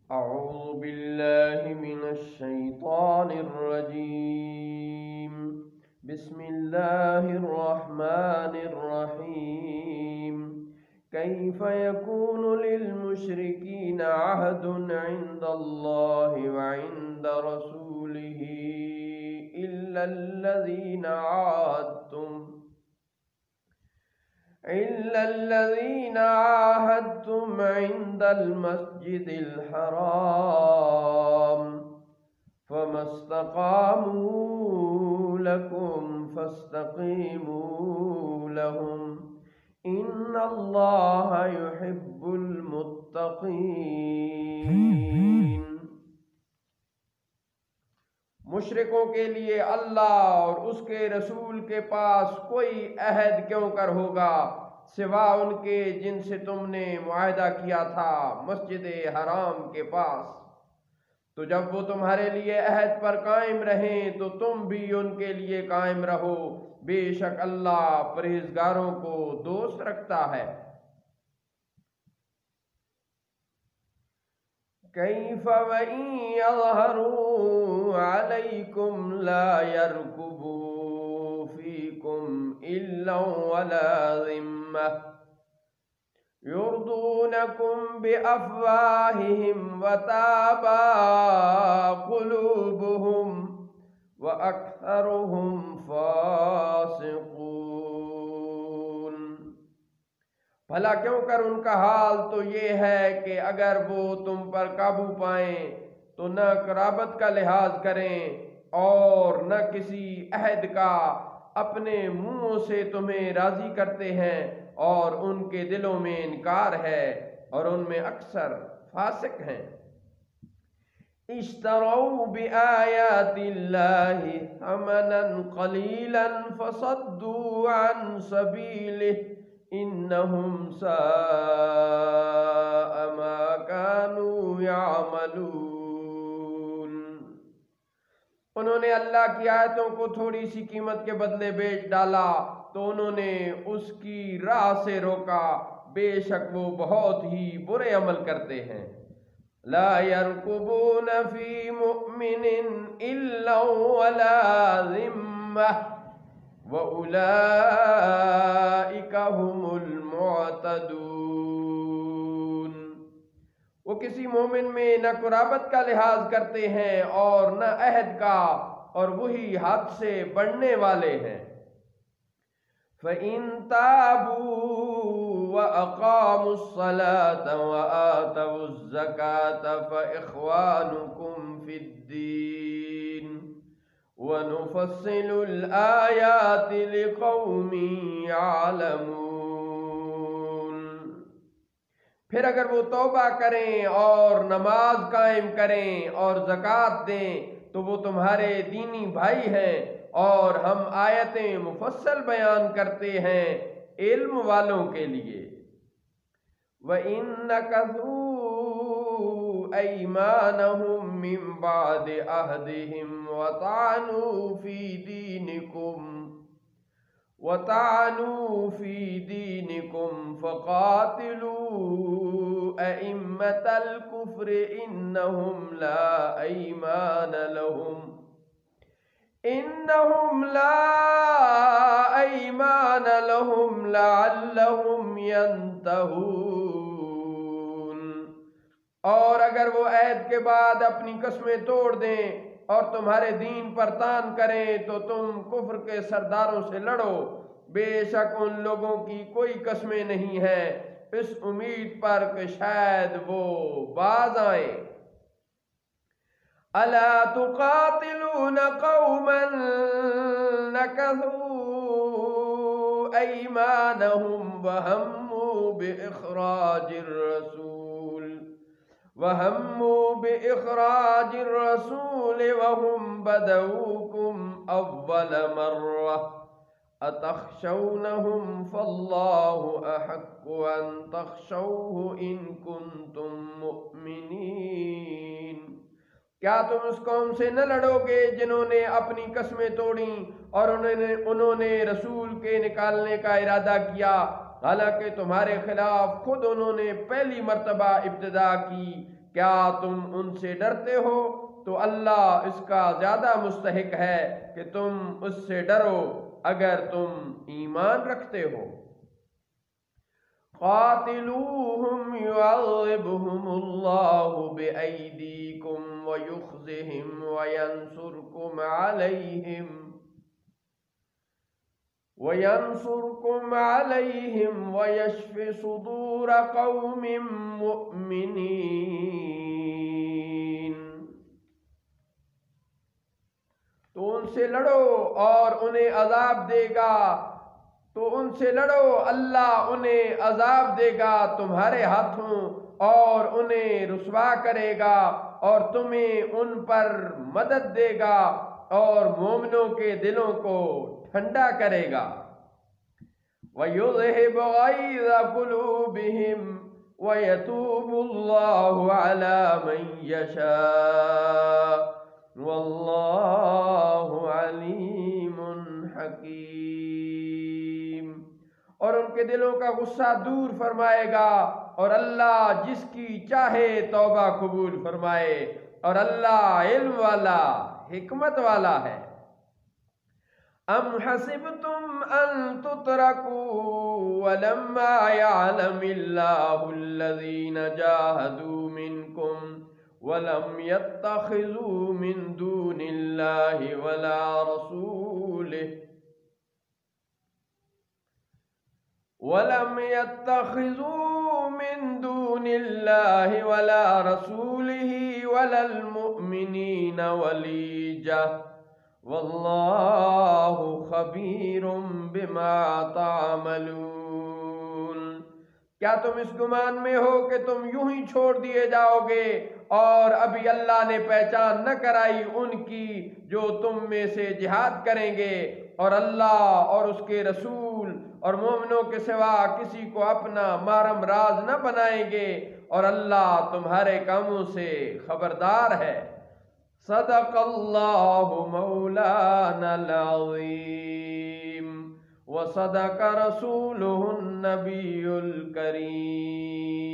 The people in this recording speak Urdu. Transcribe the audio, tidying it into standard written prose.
أعوذ بالله من الشيطان الرجيم. بسم الله الرحمن الرحيم. كيف يكون للمشركين عهد عند الله وعند رسوله إلا الذين عاهدتم عند المسجد الحرام فما استقاموا لكم فاستقيموا لهم إن الله يحب المتقين. مشرکوں کے لیے اللہ اور اس کے رسول کے پاس کوئی عہد کیوں کر ہوگا سوا ان کے جن سے تم نے معاہدہ کیا تھا مسجد حرام کے پاس. تو جب وہ تمہارے لیے عہد پر قائم رہیں تو تم بھی ان کے لیے قائم رہو. بے شک اللہ پرہیزگاروں کو دوست رکھتا ہے. كيف وإن يظهروا عليكم لا يرقبوا فيكم إلا ولا ذمة يرضونكم بأفواههم وتابى قلوبهم وأكثرهم فاسقون. بھلا کیوں کر ان کا حال تو یہ ہے کہ اگر وہ تم پر قابو پائیں تو نہ قرابت کا لحاظ کریں اور نہ کسی عہد کا اپنے منہوں سے تمہیں راضی کرتے ہیں اور ان کے دلوں میں انکار ہے اور ان میں اکثر فاسق ہیں. اشتروا بآیات اللہ ثمنا قلیلا فصدوا عن سبیلہ انہم ساء ما كانوا يعملون. انہوں نے اللہ کی آیتوں کو تھوڑی سی قیمت کے بدلے بیچ ڈالا تو انہوں نے اس کی راہ سے روکا. بے شک وہ بہت ہی برے عمل کرتے ہیں. لا يرقبون في مؤمن إلا ولا ذمة وَأُولَئِكَ هُمُ الْمُعْتَدُونَ. وہ کسی مومن میں نہ قرابت کا لحاظ کرتے ہیں اور نہ عہد کا اور وہی حد سے بڑھنے والے ہیں. فَإِن تَابُوا وَأَقَامُوا الصَّلَاةَ وَآتَوُا الزَّكَاةَ فَإِخْوَانُكُمْ فِي الدِّينِ وَنُفَصِّلُ الْآيَاتِ لِقَوْمٍ يَعْلَمُونَ. پھر اگر وہ توبہ کریں اور نماز قائم کریں اور زکوٰۃ دیں تو وہ تمہارے دینی بھائی ہیں اور ہم آیتیں مفصل بیان کرتے ہیں علم والوں کے لیے. وَإِن نَكَثُوا أَيْمَانَهُمْ مِنْ بَعْدِ عَهْدِهِمْ وَطَعَنُوا فِي دِينِكُمْ فَقَاتِلُوا أَئِمَّةَ الْكُفْرِ إِنَّهُمْ لا أَيْمَانَ لَهُمْ لَعَلَّهُمْ يَنْتَهُونَ. اور اگر وہ عہد کے بعد اپنی قسمیں توڑ دیں اور تمہارے دین پر تان کریں تو تم کفر کے سرداروں سے لڑو. بے شک ان لوگوں کی کوئی قسمیں نہیں ہیں اس امید پر کہ شاید وہ باز آئیں. الا تقاتلون قوما نكثوا ايمانهم وهموا بإخراج الرسول وهم بدؤوكم أول مرة أتخشونهم فالله أحق أن تخشوه إن كنتم مؤمنين. کیا تم اس قوم سے نہ لڑو گے جنہوں نے اپنی قسمیں توڑیں اور انہوں نے رسول کے نکالنے کا ارادہ کیا حالانکہ تمہارے خلاف خود انہوں نے پہلی مرتبہ ابتدا کی کیا تم ان سے ڈرتے ہو تو اللہ اس کا زیادہ مستحق ہے کہ تم اس سے ڈرو اگر تم ایمان رکھتے ہو۔ قاتلوہم یعذبہم اللہ بأیدیکم ویخزہم وینصرکم علیہم ویشف صدور قوم مؤمنین۔ تو ان سے لڑو اور انہیں عذاب دے گا، اللہ انہیں عذاب دے گا تمہارے ہاتھوں اور انہیں رسوا کرے گا اور تمہیں ان پر مدد دے گا اور مومنوں کے دلوں کو ٹھنڈا کرے گا۔ وَيُذْهِبْ غَيْظَ قُلُوبِهِمْ وَيَتُوبُ اللَّهُ عَلَى مَن يَشَاءُ وَاللَّهُ عَلِيمٌ حَكِيمٌ۔ اور ان کے دلوں کا غصہ دور فرمائے گا اور اللہ جس کی چاہے توبہ قبول فرمائے، اور اللہ علم والا حکمت والا ہے۔ ام حسبتم ان تتركوا ولما يعلم الله الذين جاهدوا منكم ولم يتخذوا من دون الله ولا رسوله ولا المؤمنين وليجة واللہ خبیر بما تعملون۔ کیا تم اس گمان میں ہو کہ تم یوں ہی چھوڑ دیے جاؤ گے اور ابھی اللہ نے پہچان نہ کرائی ان کی جو تم میں سے جہاد کریں گے، اور اللہ اور اس کے رسول اور مومنوں کے سوا کسی کو اپنا محرم راز نہ بنائیں گے، اور اللہ تمہارے کاموں سے خبردار ہے۔ صدق اللہ مولانا العظیم وصدق رسولہ النبی الکریم۔